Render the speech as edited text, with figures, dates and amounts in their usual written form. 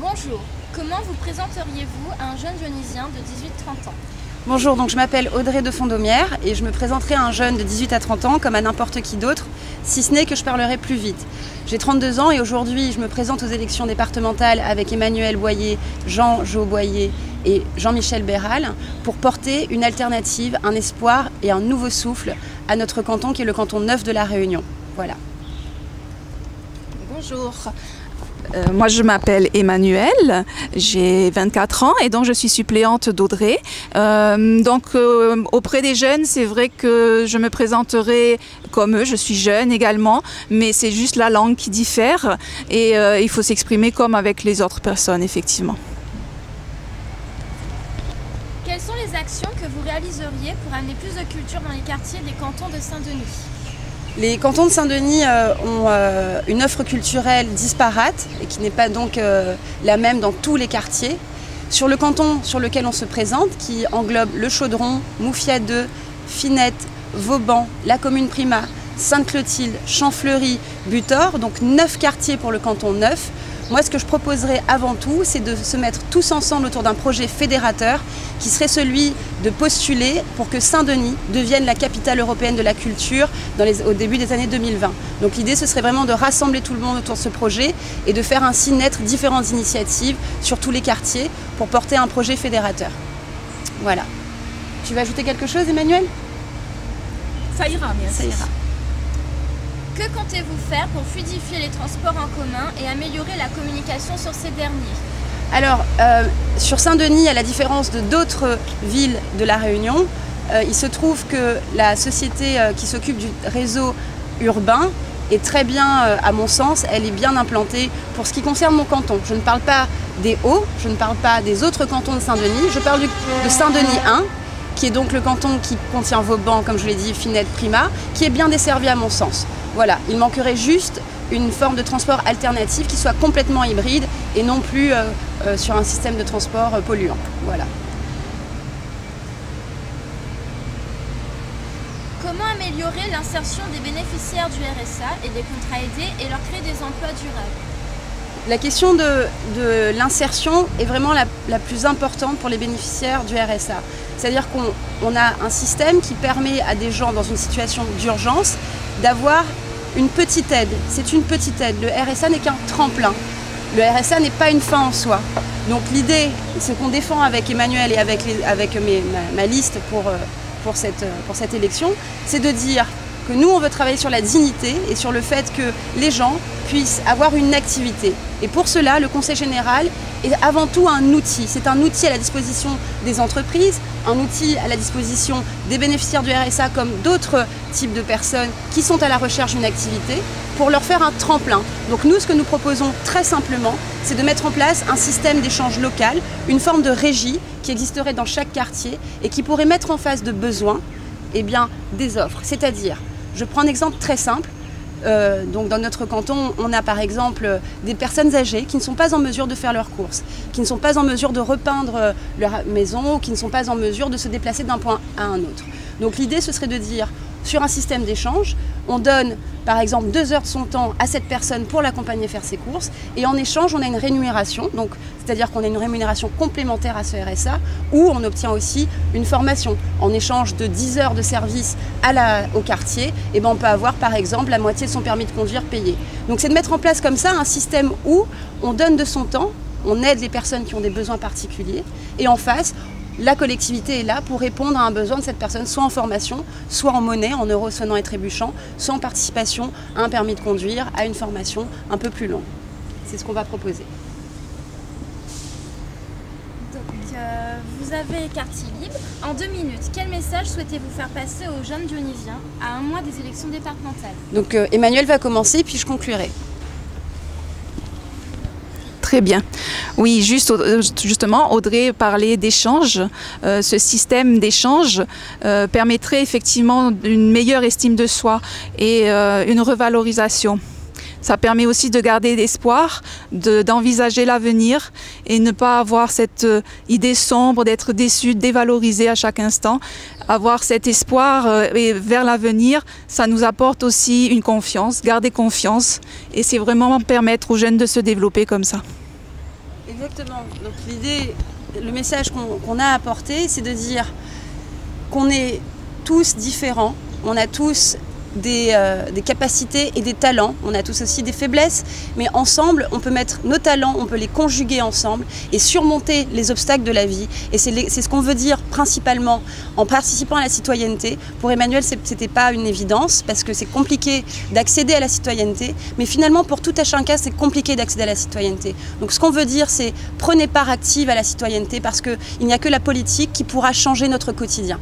Bonjour, comment vous présenteriez-vous à un jeune dionysien de 18-30 ans? Bonjour, donc je m'appelle Audrey de Fondomière et je me présenterai à un jeune de 18 à 30 ans comme à n'importe qui d'autre, si ce n'est que je parlerai plus vite. J'ai 32 ans et aujourd'hui je me présente aux élections départementales avec Emmanuel Boyer, Jean-Jo Boyer et Jean-Michel Béral pour porter une alternative, un espoir et un nouveau souffle à notre canton qui est le canton 9 de La Réunion. Voilà. Bonjour. Moi je m'appelle Emmanuel, j'ai 24 ans et donc je suis suppléante d'Audrey. Auprès des jeunes, c'est vrai que je me présenterai comme eux, je suis jeune également, mais c'est juste la langue qui diffère et il faut s'exprimer comme avec les autres personnes, effectivement. Quelles sont les actions que vous réaliseriez pour amener plus de culture dans les quartiers des cantons de Saint-Denis? Les cantons de Saint-Denis ont une offre culturelle disparate et qui n'est pas donc la même dans tous les quartiers. Sur le canton sur lequel on se présente, qui englobe le Chaudron, Moufia 2, Finette, Vauban, la commune Prima, Sainte-Clotilde, Champfleury, Butor, donc 9 quartiers pour le canton 9. Moi, ce que je proposerais avant tout, c'est de se mettre tous ensemble autour d'un projet fédérateur qui serait celui de postuler pour que Saint-Denis devienne la capitale européenne de la culture au début des années 2020. Donc l'idée, ce serait vraiment de rassembler tout le monde autour de ce projet et de faire ainsi naître différentes initiatives sur tous les quartiers pour porter un projet fédérateur. Voilà. Tu veux ajouter quelque chose, Emmanuel? Ça ira, merci. Ça ira. Que comptez-vous faire pour fluidifier les transports en commun et améliorer la communication sur ces derniers? Alors, sur Saint-Denis, à la différence de d'autres villes de La Réunion, il se trouve que la société qui s'occupe du réseau urbain est très bien, à mon sens, elle est bien implantée pour ce qui concerne mon canton. Je ne parle pas des Hauts, je ne parle pas des autres cantons de Saint-Denis, je parle de Saint-Denis 1, qui est donc le canton qui contient Vauban, comme je l'ai dit, Finette, Prima, qui est bien desservi à mon sens. Voilà, il manquerait juste une forme de transport alternatif qui soit complètement hybride et non plus sur un système de transport polluant. Voilà. Comment améliorer l'insertion des bénéficiaires du RSA et des contrats aidés et leur créer des emplois durables? La question de l'insertion est vraiment la plus importante pour les bénéficiaires du RSA. C'est-à-dire qu'on a un système qui permet à des gens dans une situation d'urgence d'avoir une petite aide. C'est une petite aide. Le RSA n'est qu'un tremplin. Le RSA n'est pas une fin en soi. Donc l'idée, ce qu'on défend avec Emmanuel et avec ma liste pour cette élection, c'est de dire que nous, on veut travailler sur la dignité et sur le fait que les gens puissent avoir une activité. Et pour cela, le Conseil général est avant tout un outil. C'est un outil à la disposition des entreprises, un outil à la disposition des bénéficiaires du RSA comme d'autres types de personnes qui sont à la recherche d'une activité pour leur faire un tremplin. Donc nous, ce que nous proposons très simplement, c'est de mettre en place un système d'échange local, une forme de régie qui existerait dans chaque quartier et qui pourrait mettre en face de besoins des offres. C'est-à-dire, je prends un exemple très simple. Donc dans notre canton, on a par exemple des personnes âgées qui ne sont pas en mesure de faire leurs courses, qui ne sont pas en mesure de repeindre leur maison, ou qui ne sont pas en mesure de se déplacer d'un point à un autre. Donc l'idée, ce serait de dire, sur un système d'échange, on donne par exemple 2 heures de son temps à cette personne pour l'accompagner faire ses courses et en échange, on a une rémunération, c'est-à-dire qu'on a une rémunération complémentaire à ce RSA où on obtient aussi une formation. En échange de 10 heures de service au quartier, on peut avoir par exemple la moitié de son permis de conduire payé. Donc c'est de mettre en place comme ça un système où on donne de son temps, on aide les personnes qui ont des besoins particuliers et en face, la collectivité est là pour répondre à un besoin de cette personne, soit en formation, soit en monnaie, en euros sonnants et trébuchants, soit en participation à un permis de conduire, à une formation un peu plus longue. C'est ce qu'on va proposer. Donc, vous avez quartier libre. En 2 minutes, quel message souhaitez-vous faire passer aux jeunes dionysiens à un mois des élections départementales? Donc Emmanuel va commencer, puis je conclurai. Très bien. Oui, justement, Audrey parlait d'échange. Ce système d'échange permettrait effectivement une meilleure estime de soi et une revalorisation. Ça permet aussi de garder l'espoir, d'envisager l'avenir et ne pas avoir cette idée sombre d'être déçu, dévalorisé à chaque instant. Avoir cet espoir vers l'avenir, ça nous apporte aussi une confiance, garder confiance. Et c'est vraiment permettre aux jeunes de se développer comme ça. Et Exactement. Donc l'idée, le message qu'on a apporté, c'est de dire qu'on est tous différents, on a tous des capacités et des talents, on a tous aussi des faiblesses, mais ensemble, on peut mettre nos talents, on peut les conjuguer ensemble et surmonter les obstacles de la vie. Et c'est ce qu'on veut dire principalement en participant à la citoyenneté. Pour Emmanuel, c'était pas une évidence parce que c'est compliqué d'accéder à la citoyenneté, mais finalement, pour tout à chacun, c'est compliqué d'accéder à la citoyenneté. Donc ce qu'on veut dire, c'est prenez part active à la citoyenneté parce qu'il n'y a que la politique qui pourra changer notre quotidien.